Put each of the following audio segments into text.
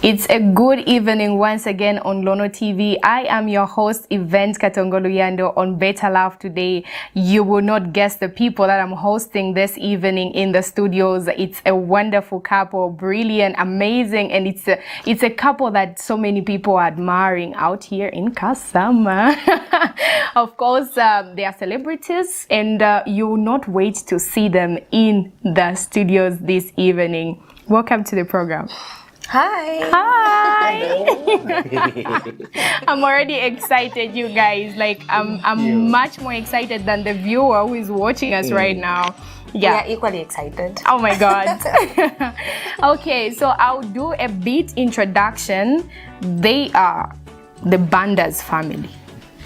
It's a good evening once again on Lono TV. I am your host, Event Katongoluyando on Better Love today. You will not guess the people that I'm hosting this evening in the studios. It's a wonderful couple, brilliant, amazing, and it's a couple that so many people are admiring out here in Kasama. Of course, they are celebrities, and you will not wait to see them in the studios this evening. Welcome to the program. Hi. I'm already excited, you guys. Like I'm much more excited than the viewer who is watching us right now. Yeah, we are equally excited. Oh my god. Okay, so I'll do a bit introduction. They are the Banda's family.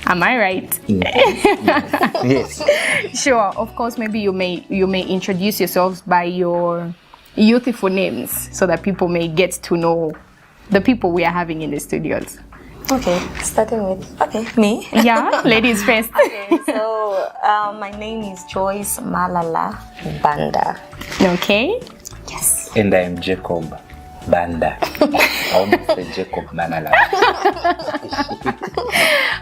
Am I right? Yes. Sure. Of course, maybe you may introduce yourselves by your youthful names so that people may get to know the people we are having in the studios. Okay, starting with me. Yeah, ladies first. Okay, so my name is Joyce Malala Banda. Okay. Yes. And I'm Jacob Banda. I almost said Jacob Malala.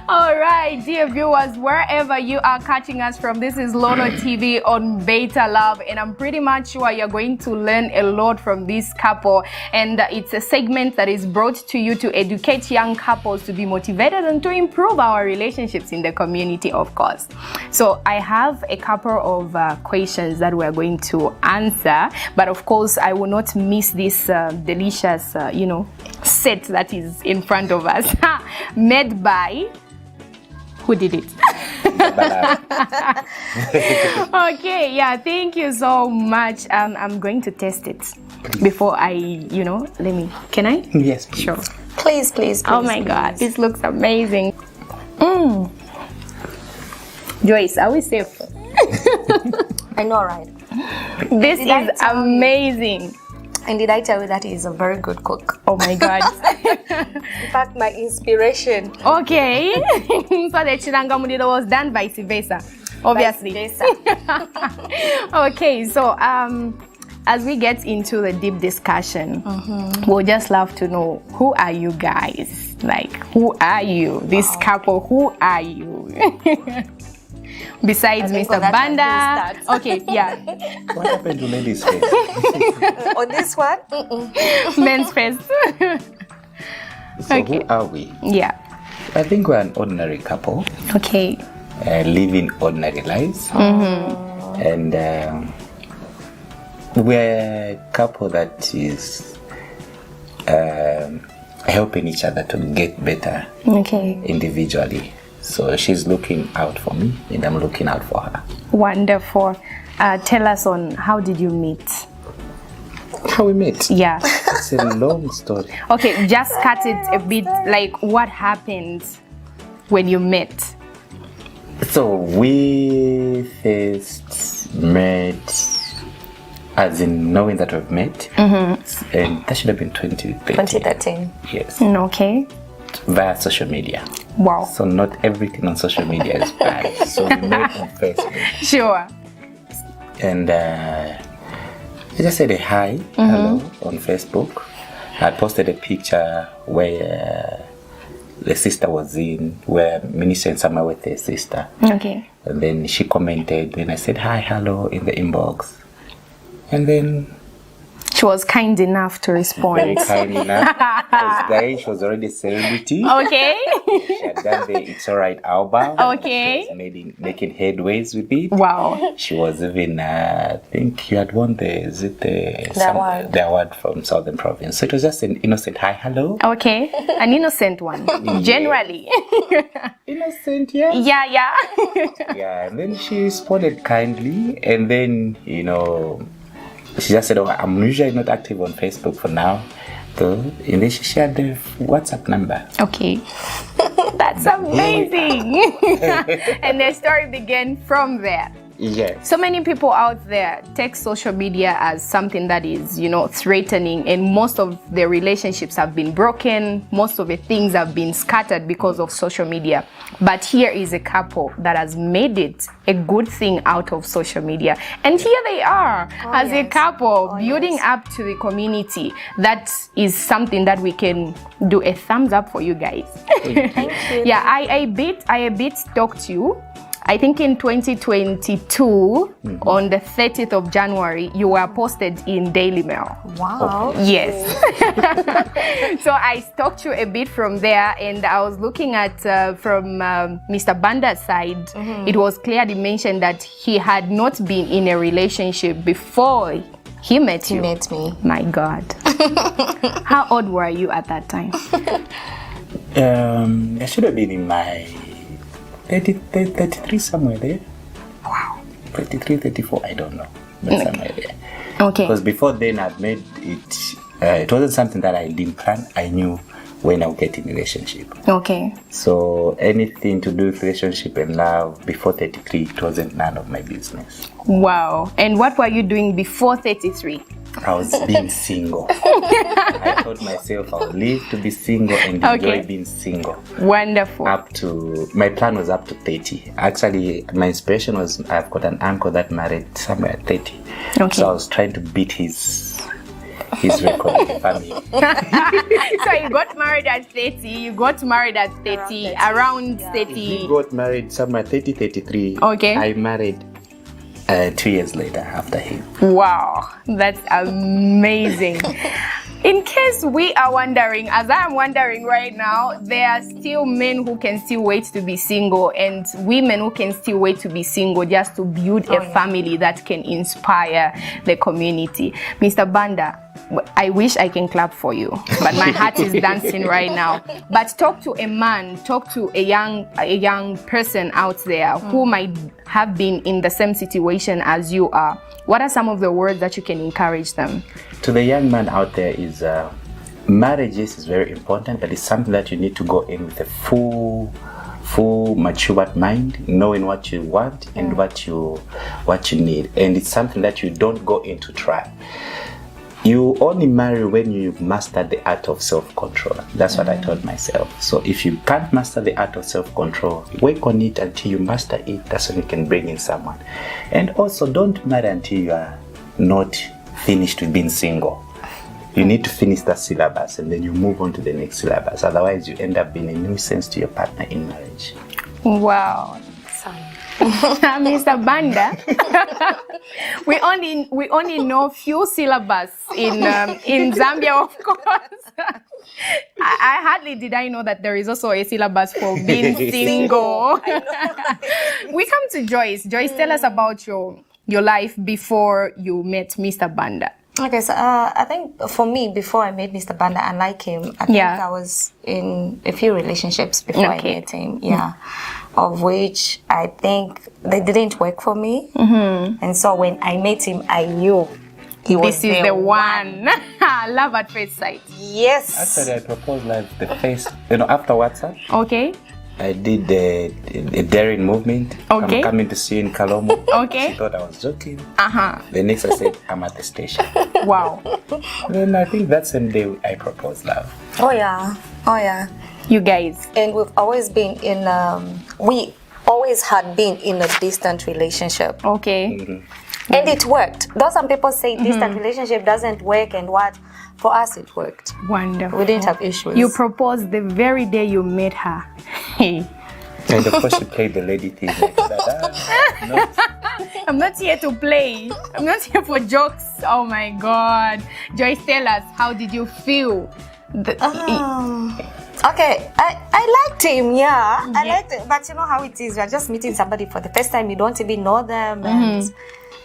All right, dear viewers, wherever you are catching us from, this is Lono TV on Better Love, and I'm pretty much sure you're going to learn a lot from this couple. And it's a segment that is brought to you to educate young couples to be motivated and to improve our relationships in the community, of course. So I have a couple of questions that we're going to answer, but of course I will not miss this delicious, set that is in front of us, made by. Who did it? Okay, yeah, thank you so much. I'm going to test it before I, can I? Yes, please. Sure. Please. Oh my God, this looks amazing. Joyce, are we safe? I know, right? This is amazing. And did I tell you that he's a very good cook? Oh my God. In fact, my inspiration. Okay. So the Chiranga Mulilo was done vice versa. Obviously. Vice versa. Okay, so as we get into the deep discussion, we'll just love to know, who are you guys? Like, who are you? This couple, who are you? Besides Mr. Banda. Okay, yeah. What happened to ladies first? On this one? Men's first. So Okay. who are we? Yeah. I think we're an ordinary couple, Okay. living ordinary lives. And we're a couple that is helping each other to get better Okay. individually. So she's looking out for me and I'm looking out for her. Wonderful. Tell us on, how did you meet? How we met? Yeah. It's a long story. Okay, just cut it a bit. Like, what happened when you met? So we first met, as in knowing that we've met, and that should have been 2013. Yes. Okay. Via social media. Wow. So not everything on social media is bad. So we met on Facebook. Sure. And I just said a hi, hello on Facebook. I posted a picture where the sister was in, where ministering somewhere with her sister. Okay. And then she commented, then I said hi, hello in the inbox. And then She was kind enough to very respond. kind enough. Because then she was already a celebrity. Okay. She had done the It's Alright album. Okay. She was making headways with it. Wow. She was even, I think you had won the award from Southern Province. So it was just an innocent hi, hello. Okay. An innocent one. Generally. Innocent, yeah. Yeah. Yeah, and then she responded kindly. And then, she just said, I'm usually not active on Facebook for now. So, and then she shared the WhatsApp number. Okay. That's amazing. And the story began from there. Yes. So many people out there take social media as something that is, threatening, and most of their relationships have been broken. Most of the things have been scattered because of social media. But here is a couple that has made it a good thing out of social media. And here they are as a couple building up to the community. That is something that we can do a thumbs up for you guys. Thank you. Yeah, I a bit stalked you. I think in 2022, on the 30th of January, you were posted in Daily Mail. Wow. Yes. So I stalked you a bit from there, and I was looking at from Mr. Banda's side. It was clearly mentioned that he had not been in a relationship before he met you. He met me. My God. How old were you at that time? I should have been in my 33, somewhere there. Wow. 33, 34, I don't know. But somewhere there. Okay. Because before then I'd made it, it wasn't something that I didn't plan. I knew when I'll get in a relationship. Okay. So anything to do with relationship and love before 33, it wasn't none of my business. Wow. And what were you doing before 33? I was being single. I told myself I'll live to be single and enjoy being single. Wonderful. My plan was up to 30. Actually, my inspiration was I've got an uncle that married somewhere at 30. Okay. So I was trying to beat his record in the family. So you got married at 30, around 30. He got married somewhere 30, 33. Okay. I married 2 years later after him. Wow, that's amazing. In case we are wondering, as I am wondering right now, there are still men who can still wait to be single and women who can still wait to be single just to build a family that can inspire the community. Mr. Banda, I wish I can clap for you, but my heart is dancing right now. But talk to a man, talk to a young person out there who might have been in the same situation as you are. What are some of the words that you can encourage them? To the young man out there is marriage is very important, but it's something that you need to go in with a full matured mind, knowing what you want and what you need. And it's something that you don't go in to try. You only marry when you've mastered the art of self-control. That's what I told myself. So if you can't master the art of self-control, work on it until you master it. That's when you can bring in someone. And also, don't marry until you are not finished with being single. You need to finish that syllabus and then you move on to the next syllabus. Otherwise, you end up being a nuisance to your partner in marriage. Wow. Mr. Banda, we only know few syllables in Zambia, of course. I hardly did I know that there is also a syllabus for being single. We come to Joyce. Joyce, tell us about your life before you met Mr. Banda. Okay, so I think for me, before I met Mr. Banda, unlike him, I think I was in a few relationships before I met him. Yeah. Of which I think they didn't work for me. And so when I met him, I knew he was the one. Love at first sight. Yes. Actually, I proposed like the first, after WhatsApp. Okay. I did a daring movement. Okay. I'm coming to see you in Kalomo. Okay. She thought I was joking. Uh-huh. The next I said, I'm at the station. Wow. Then I think that same day I proposed love. Oh yeah. You guys. And we've always been we always had been in a distant relationship. Okay. And it worked. Though some people say distant relationship doesn't work and what, for us it worked. Wonderful. We didn't have issues. You proposed the very day you met her. Hey. And of course she played the lady thing. Like that. I'm not here to play. I'm not here for jokes. Oh my God. Joyce, tell us, how did you feel? Okay, I liked him, yeah. I liked it, but you know how it is. You're just meeting somebody for the first time. You don't even know them. And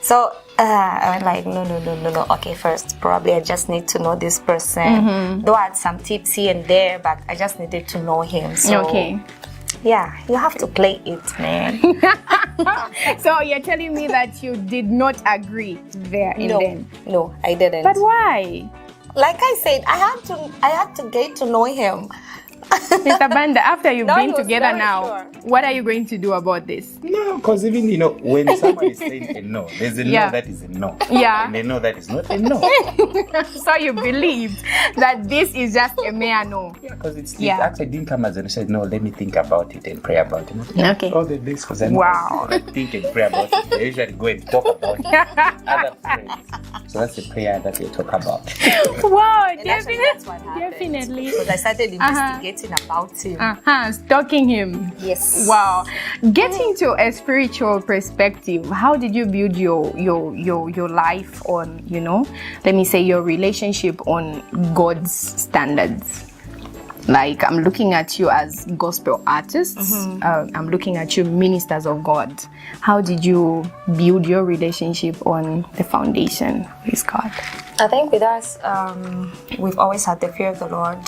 so I'm like, no. Okay, first, probably I just need to know this person. Though I had some tips here and there, but I just needed to know him. So, yeah, you have to play it, man. So you're telling me that you did not agree there and then? No, I didn't. But why? Like I said, I had to get to know him. Mr. Banda, after you've No, been he was together very now, sure. what are you going to do about this? No, because even, when someone is saying a no, there's a Yeah. no that is a no. Yeah. And a no that is not a no. So you believed that this is just a mere no. Yeah, because it Yeah. actually didn't come as a said, no, let me think about it and pray about it. Okay. All the days, because I Wow. think and pray about it. They usually go and talk about it. Other friends. So that's the prayer that they talk about. Wow, And actually, that's what happened. definitely. Because I started investigating about him. Stalking him. Yes. Wow. Getting to a spiritual perspective, how did you build your life on, let me say your relationship on God's standards? Like, I'm looking at you as gospel artists. I'm looking at you ministers of God. How did you build your relationship on the foundation with God? I think with us, we've always had the fear of the Lord.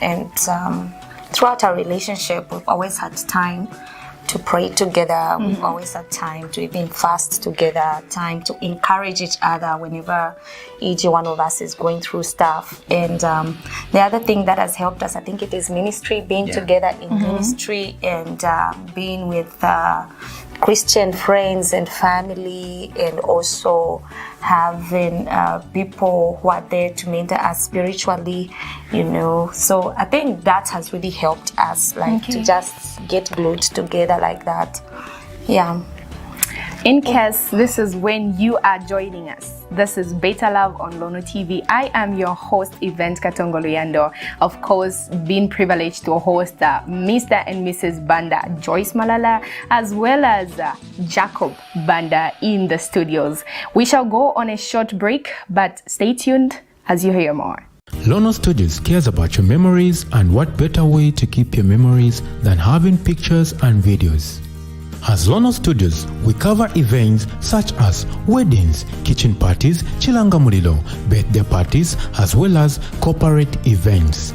And throughout our relationship, we've always had time to pray together. We've always had time to even fast together, time to encourage each other whenever each one of us is going through stuff. And the other thing that has helped us, I think it is ministry, being together in ministry and being with Christian friends and family, and also having people who are there to mentor us spiritually, So I think that has really helped us, to just get glued together like that. Yeah. In case this is when you are joining us, this is Beta Love on Lono TV. I am your host, Event Katongo Luyando. Of course, being privileged to host Mr. and Mrs. Banda, Joyce Malala, as well as Jacob Banda in the studios. We shall go on a short break, but stay tuned as you hear more. Lono Studios cares about your memories, and what better way to keep your memories than having pictures and videos. As Lono Studios, we cover events such as weddings, kitchen parties, chilanga mulilo, birthday parties, as well as corporate events.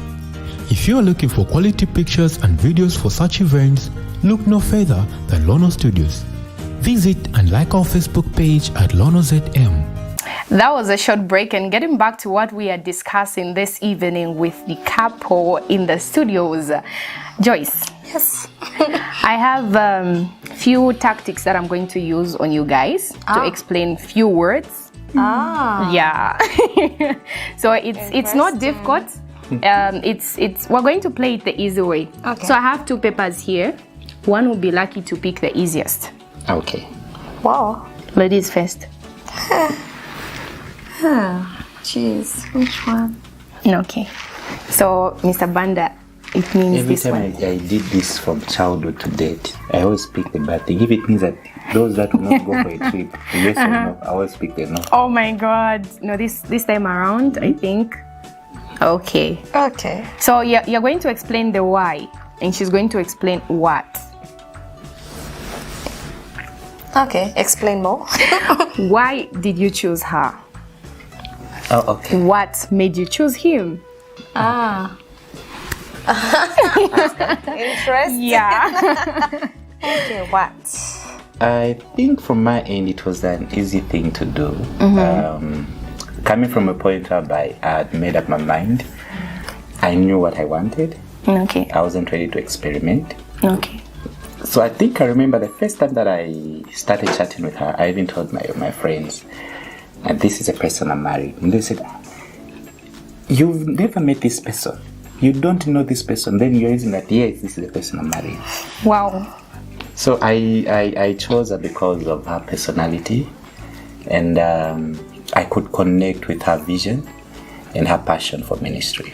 If you are looking for quality pictures and videos for such events, look no further than Lono Studios. Visit and like our Facebook page at LonoZM. That was a short break, and getting back to what we are discussing this evening with the couple in the studios. Joyce. Yes. I have few tactics that I'm going to use on you guys to explain few words. Yeah. So it's not difficult. We're going to play it the easy way. Okay. So I have two papers here. One will be lucky to pick the easiest. Okay. Wow. Ladies first. Jeez. Which one? Okay. So Mr. Banda, it means Every this time one. I did this from childhood to date, I always pick the bad thing. If it means that those that will not go for a trip, yes or no, I always pick the no. Oh my God. No, this time around, I think. Okay. Okay. So you're going to explain the why, and she's going to explain what. Okay. Explain more. Why did you choose her? Oh, okay. What made you choose him? Interesting. Yeah. Okay. What? I think from my end, it was an easy thing to do. Coming from a point whereby I had made up my mind, I knew what I wanted. Okay. I wasn't ready to experiment. Okay. So I think I remember the first time that I started chatting with her, I even told my friends, and this is a person I'm married. And they said, you've never met this person. You don't know this person. Then you're using that, yes, this is the person I'm married. Wow. So I chose her because of her personality, and I could connect with her vision and her passion for ministry.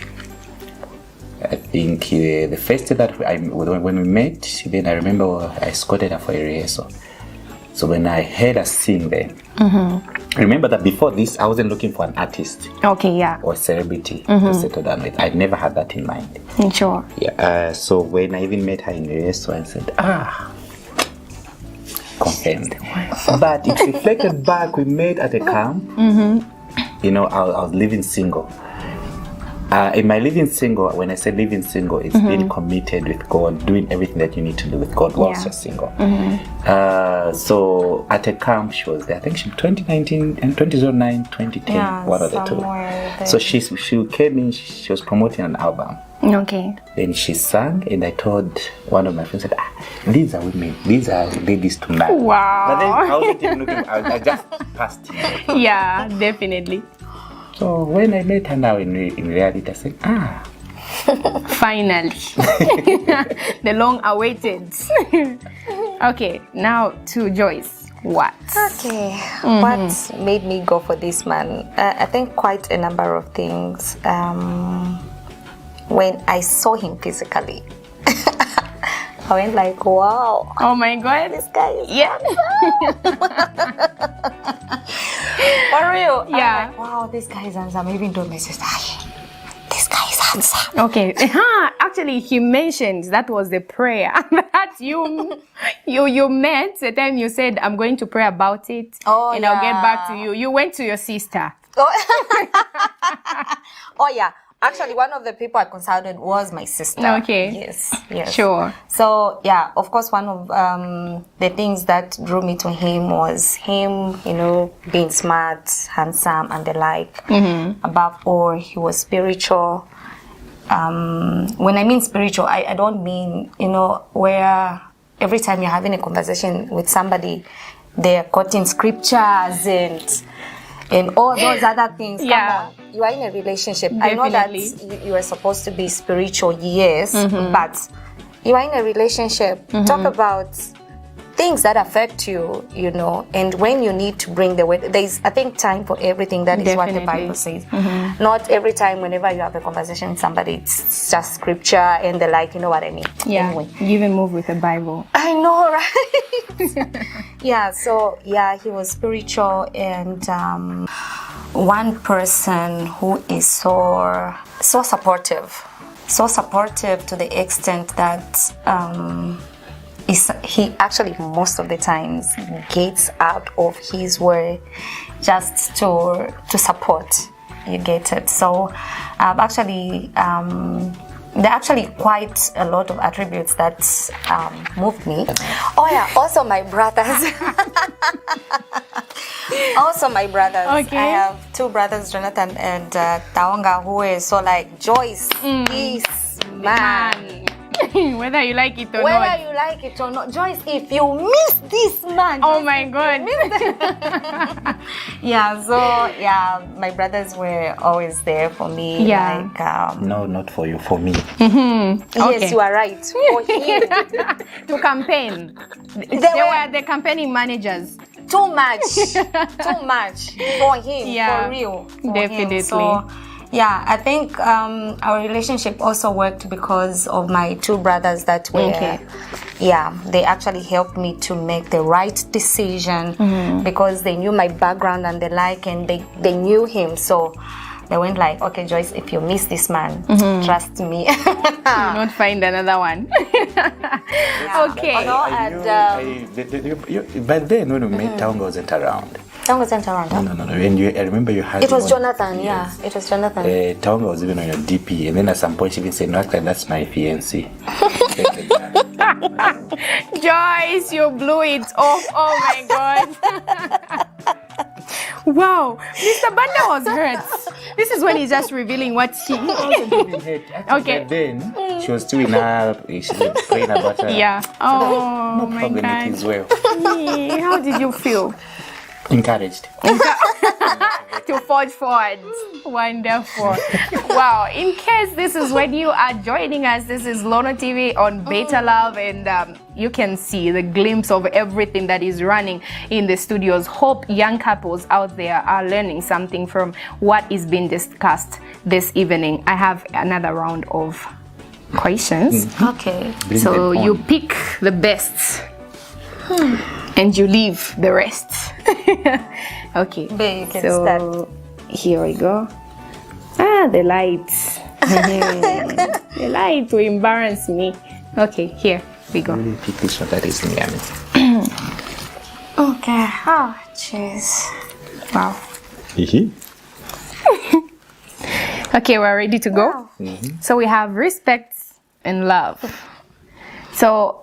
I think the first day that when we met, then I remember I escorted her for a rehearsal. So when I heard her sing there, remember that before this, I wasn't looking for an artist Okay, yeah. or celebrity to settle down with. I never had that in mind. Sure. Yeah. So when I even met her in rehearsal, I said, confirmed. But it reflected back, we met at a camp. I was living single. In my living single, when I say living single, it's being committed with God, doing everything that you need to do with God whilst you're single. So at a camp, she was there. I think she 2019 and 2009, 2010, one of the two. There. So she came in. She was promoting an album. Okay. Then she sang, and I told one of my friends, said, these are women. These are ladies tonight. Wow. But then I wasn't even looking. I just passed it. Yeah, definitely. So when I met her now in reality, I said, Finally. The long awaited. Okay, now to Joyce. What? Okay, what made me go for this man? I think quite a number of things. When I saw him physically, I went like, wow. Oh my God. This guy is for real. Yeah. I'm like, wow, this guy is handsome. I even told my sister, this guy is handsome. Okay. Actually, he mentioned that was the prayer that you met the time you said, I'm going to pray about it. Oh, and I'll get back to you. You went to your sister. Oh yeah. Actually, one of the people I consulted was my sister. Okay. Yes. Sure. So, yeah, of course, one of the things that drew me to him was him, being smart, handsome, and the like. Above all, he was spiritual. When I mean spiritual, I don't mean, where every time you're having a conversation with somebody, they're quoting scriptures and all those other things. Yeah. Come on. You are in a relationship. Definitely. I know that you are supposed to be spiritual, yes, but you are in a relationship. Talk about things that affect you, and when you need to bring the word. There's, I think, time for everything. That is what the Bible says. Not every time, whenever you have a conversation with somebody, it's just scripture and the like. You know what I mean? Yeah. Anyway. You even move with the Bible. I know, right? Yeah. So yeah, he was spiritual and. One person who is so supportive to the extent that he actually most of the times gets out of his way just to support. You get it? So there are actually quite a lot of attributes that moved me. Oh yeah, also my brothers. Okay. I have two brothers, Jonathan and Taonga, who is so like Joyce is man. Whether you like it or Whether not. you like it or not, Joyce, if you miss this man, Oh my God. yeah. So yeah, my brothers were always there for me. Yeah. Like no, not for you, for me. yes, Okay. you are right. For him, To campaign. They were the campaigning managers. too much for him. Yeah, for real. For definitely. Him. So, yeah, I think our relationship also worked because of my two brothers that were, they actually helped me to make the right decision because they knew my background and the like, and they knew him. So they went like, okay, Joyce, if you miss this man, trust me. You'll not find another one. Okay. But then when we met, Taonga wasn't around. Taonga wasn't around. Huh? No. And I remember you had. It was Jonathan. Yeah, it was Jonathan. Taonga was even on your DP, and then at some point she even said, "No, actually, that's my fiancé." Joyce, you blew it off. Oh my God. Wow, Mr. Banda was hurt. This is when he's just revealing what he. Okay. But then she was still in her. She was praying about her. Yeah. Oh No my problem. God. It is well. How did you feel? Encouraged. To forge forward. Wonderful. Wow. In case this is when you are joining us, this is Lono TV on Beta Love, and you can see the glimpse of everything that is running in the studios. Hope young couples out there are learning something from what is being discussed this evening. I have another round of questions. Okay. So you pick the best and you leave the rest. Okay. Babe, you can so start. Here we go. The lights. The light will embarrass me. Okay, here we go. Really pick this one that is near me. Okay. Oh, jeez. Wow. Okay, we're ready to go. Wow. So we have respect and love. So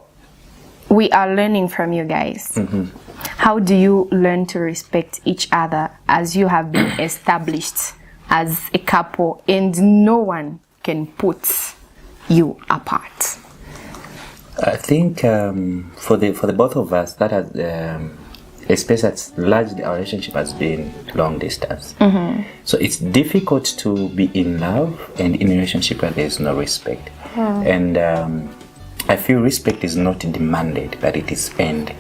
we are learning from you guys. How do you learn to respect each other as you have been established as a couple and no one can put you apart? I think for the both of us, that has especially that's largely our relationship has been long distance. So it's difficult to be in love and in a relationship where there's no respect. And I feel respect is not demanded, but it is earned.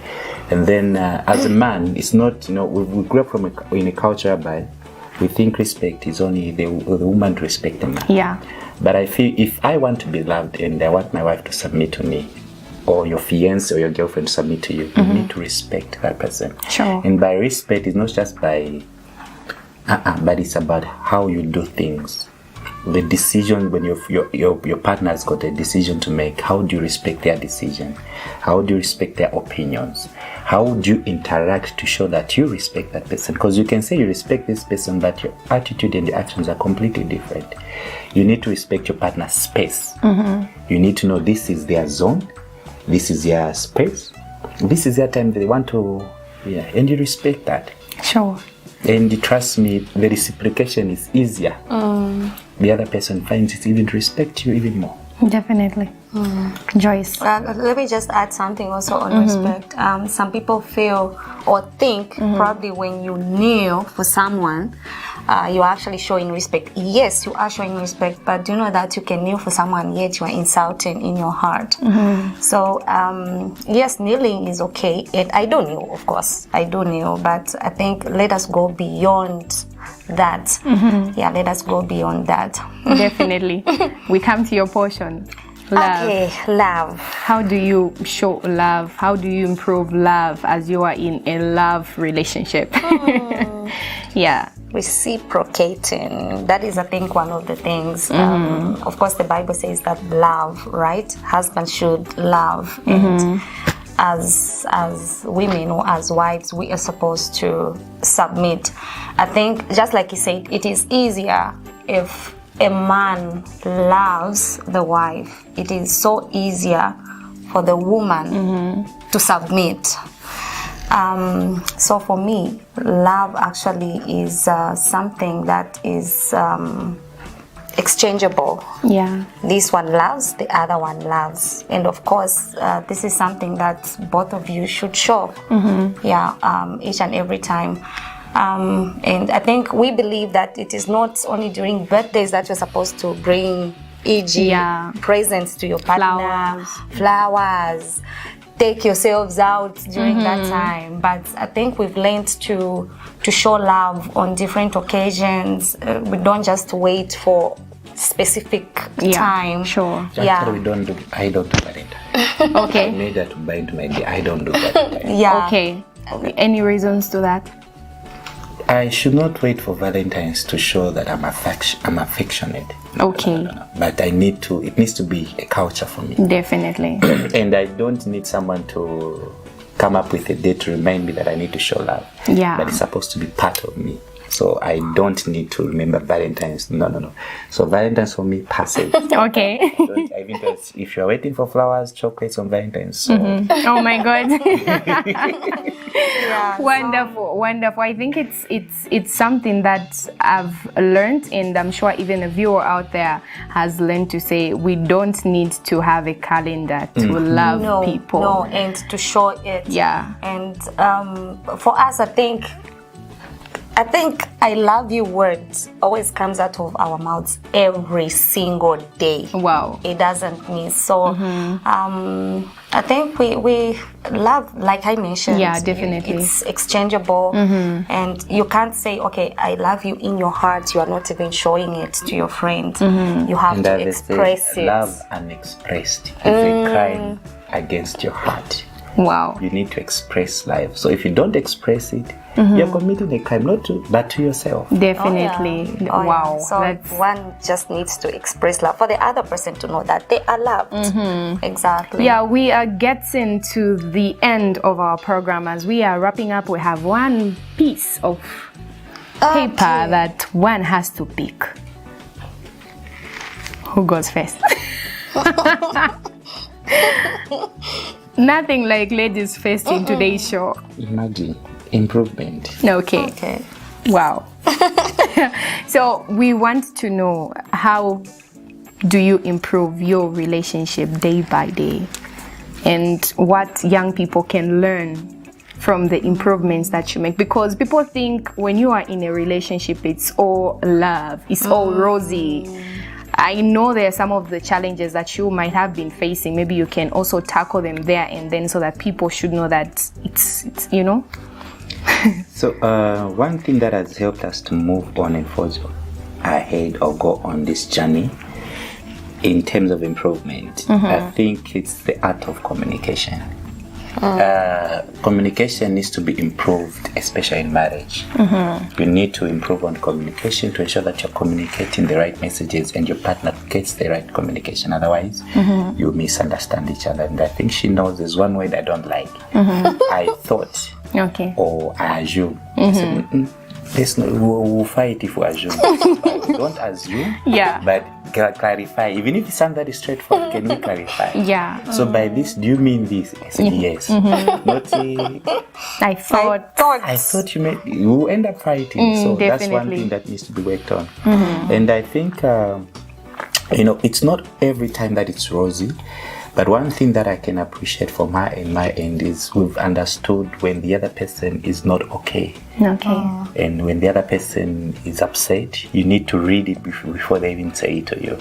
And then as a man, it's not, we grew up in a culture whereby we think respect is only the woman to respect the man. Yeah. But I feel if I want to be loved and I want my wife to submit to me, or your fiancé or your girlfriend to submit to you, you need to respect that person. Sure. And by respect, it's not just by, but it's about how you do things. The decision when your partner has got a decision to make, how do you respect their decision? How do you respect their opinions? How do you interact to show that you respect that person? Because you can say you respect this person, but your attitude and your actions are completely different. You need to respect your partner's space. You need to know this is their zone, this is their space, this is their time they want to, and you respect that. Sure. And trust me, the reciprocation is easier. The other person finds it even to respect you even more. Definitely. Joyce. Let me just add something also on respect. Some people feel or think probably when you kneel for someone, you're actually showing respect. Yes, you are showing respect, but do you know that you can kneel for someone yet you are insulting in your heart? So yes, kneeling is okay. I do kneel, of course. I do kneel, but I think let us go beyond that. Yeah, let us go beyond that. Definitely. We come to your portion. Love. Okay, love. How do you show love? How do you improve love as you are in a love relationship? Yeah. Reciprocating. That is, I think, one of the things. Of course, the Bible says that love, right? Husbands should love. And as women or as wives, we are supposed to submit. I think, just like he said, it is easier if a man loves the wife. It is so easier for the woman to submit. So for me, love actually is something that is exchangeable. Yeah. This one loves, the other one loves. And of course, this is something that both of you should show. Each and every time. And I think we believe that it is not only during birthdays that you're supposed to bring, e.g., presents to your partner, flowers, take yourselves out during that time. But I think we've learned to show love on different occasions. We don't just wait for specific time. Sure. Actually, I don't do Valentine. Okay. I made that to buy into my day. I don't do Valentine. Okay. Any reasons to that? I should not wait for Valentine's to show that I'm affectionate. Okay. No. But it needs to be a culture for me. Definitely. And I don't need someone to come up with a date to remind me that I need to show love. Yeah. But it's supposed to be part of me. So I don't need to remember Valentine's. No. So Valentine's for me, passive. Okay. If you're waiting for flowers, chocolates on Valentine's. So. Oh my God. Wonderful. I think it's something that I've learned, and I'm sure even a viewer out there has learned to say we don't need to have a calendar to love people. No, and to show it. Yeah. And for us, I think I love you words always comes out of our mouths every single day. Wow. It doesn't miss. So I think we love, like I mentioned. Yeah, definitely. It's exchangeable. And you can't say, okay, I love you in your heart. You are not even showing it to your friend. You have to express it. Love unexpressed is a crime against your heart. Wow. You need to express life. So if you don't express it, you're committing a crime, but to yourself. Definitely. Wow. So one just needs to express love for the other person to know that they are loved. Exactly. Yeah, we are getting to the end of our program. As we are wrapping up, we have one piece of paper that one has to pick. Who goes first? Nothing like ladies first in today's show. Imagine improvement. Okay. Okay. Wow. So we want to know, how do you improve your relationship day by day, and what young people can learn from the improvements that you make? Because people think when you are in a relationship, it's all love, it's all rosy. I know there are some of the challenges that you might have been facing. Maybe you can also tackle them there and then, so that people should know that it's you know. So one thing that has helped us to move on and forge ahead or go on this journey in terms of improvement, I think it's the art of communication. Communication needs to be improved, especially in marriage. You need to improve on communication to ensure that you're communicating the right messages and your partner gets the right communication. Otherwise, you misunderstand each other. And I think she knows there's one word I don't like. I thought. Okay. Or I assume. I said, let's not, we'll fight if we assume. Don't assume. Yeah. But clarify. Even if it's something straightforward, can we clarify? Yeah. So by this, do you mean this? I said yes. Not I thought you meant. You will end up fighting. So definitely. That's one thing that needs to be worked on. And I think it's not every time that it's rosy. But one thing that I can appreciate from her and my end is we've understood when the other person is not okay. Okay. And when the other person is upset, you need to read it before they even say it to you.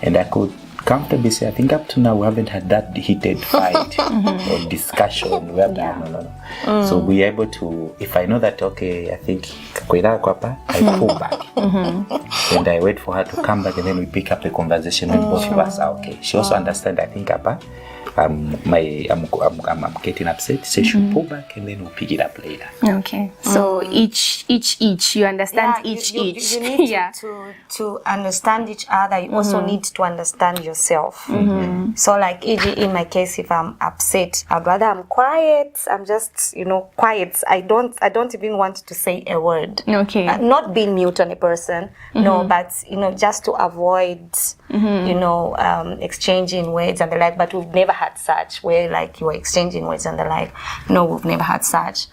And I could comfortably say, I think up to now we haven't had that heated fight or discussion. We have no. So we're able to, if I know that, okay, I think I pull back. And I wait for her to come back, and then we pick up the conversation when both of us are okay. She also understands, I think, I'm getting upset, so she should pull back, and then we'll pick it up later. Okay. So each you understand each. You need to understand each other. You also need to understand yourself. So like in my case, if I'm upset, I'd rather I'm quiet. I'm just quiet. I don't even want to say a word. Okay. Not being mute on a person. No, but just to avoid exchanging words and the like. But we've never had such where like you were exchanging words and the like. No, we've never had such.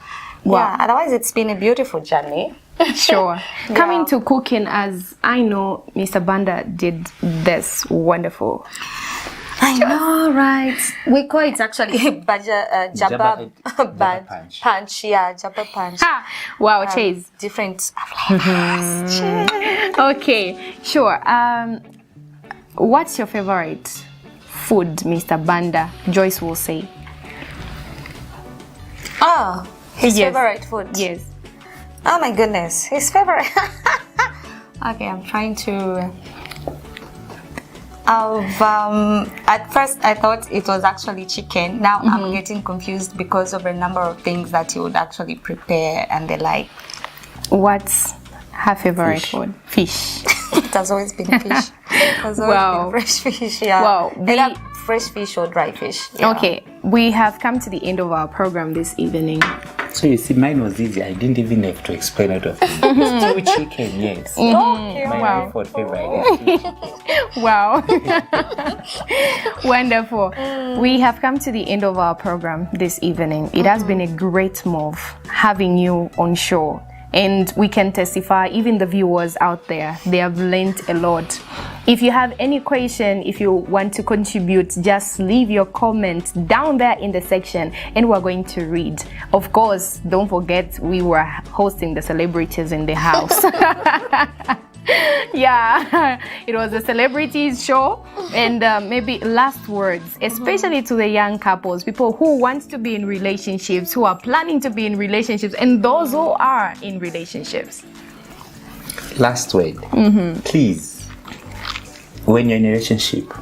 Wow. Yeah, otherwise it's been a beautiful journey. Sure. Coming to cooking, as I know Mr. Banda did this wonderful. I know, right? We call it actually jabba punch. Yeah, jabba punch. Wow, Chase. Different flavors. Okay, sure. What's your favorite food, Mr. Banda? Joyce will say. Oh, his favorite food. Yes. Oh my goodness, his favorite. Okay, I'm trying to. At first I thought it was actually chicken. Now I'm getting confused because of a number of things that he would actually prepare and the like. What's her favorite food? Fish. It has always been fish. It has always been fresh fish, yeah. Wow. Either fresh fish or dry fish. Yeah. Okay, we have come to the end of our program this evening. So you see, mine was easy. I didn't even have to explain it. Stew chicken, yes. Okay, My default favorite. Wow. Wonderful. We have come to the end of our program this evening. It has been a great move having you on show. And we can testify, even the viewers out there, they have learned a lot. If you have any question, if you want to contribute, just leave your comment down there in the section and we're going to read. Of course, don't forget we were hosting the celebrities in the house. Yeah, it was a celebrities show. And maybe last words, especially to the young couples, people who want to be in relationships, who are planning to be in relationships, and those who are in relationships. Last word, please, when you're in a relationship,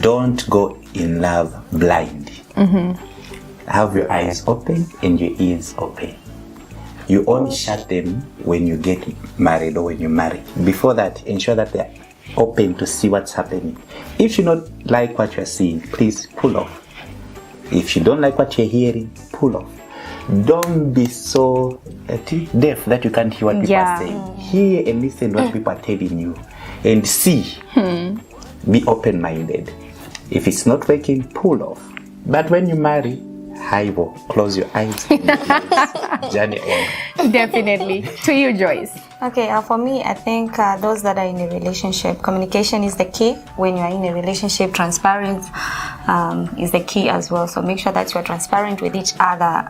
don't go in love blind. Have your eyes open and your ears open. You only shut them when you get married or when you marry. Before that, ensure that they're open to see what's happening. If you don't like what you're seeing, please pull off. If you don't like what you're hearing, pull off. don't be so deaf that you can't hear what people Yeah. are saying. Hear and listen what people are telling you, and see. Be open-minded. If it's not working, pull off. But when you marry, hivo, close your eyes. Journey on. Definitely. To you, Joyce. Okay, for me, I think those that are in a relationship, communication is the key. When you are in a relationship, transparent is the key as well. So make sure that you are transparent with each other.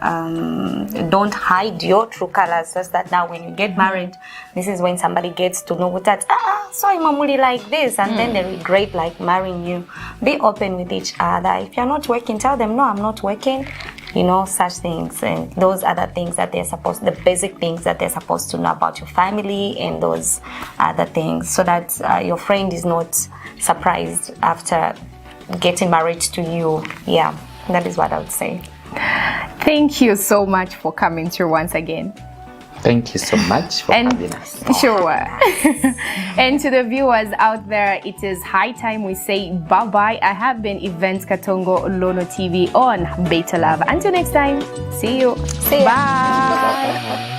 Don't hide your true colors, just that now when you get married, this is when somebody gets to know that, so I'm only like this, and then they regret like marrying you. Be open with each other. If you're not working, tell them, no, I'm not working. You know, such things, and those other things that they're supposed, the basic things that they're supposed to know about your family and those other things, so that your friend is not surprised after getting married to you. Yeah, that is what I would say. Thank you so much for coming through once again. Thank you so much for having us. Sure. And to the viewers out there, it is high time we say bye-bye. I have been Events Katongo Lono TV on Beta Love. Until next time, see you. Bye.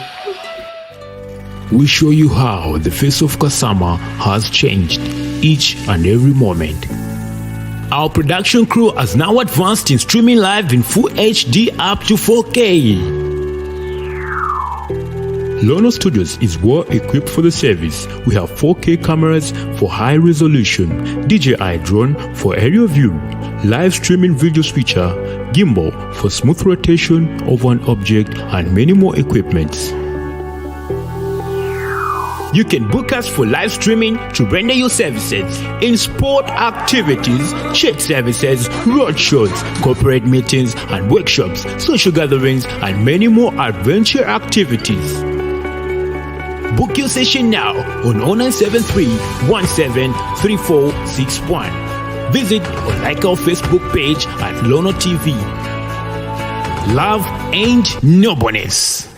We show you how the face of Kasama has changed each and every moment. Our production crew has now advanced in streaming live in full HD up to 4K. Lono Studios is well equipped for the service. We have 4K cameras for high resolution, DJI drone for aerial view, live streaming video switcher, gimbal for smooth rotation of an object, and many more equipments. You can book us for live streaming to render your services in sport activities, church services, road shows, corporate meetings and workshops, social gatherings, and many more adventure activities. Book your session now on 0973 173461. Visit or like our Facebook page at Lono TV. Love ain't no bonus.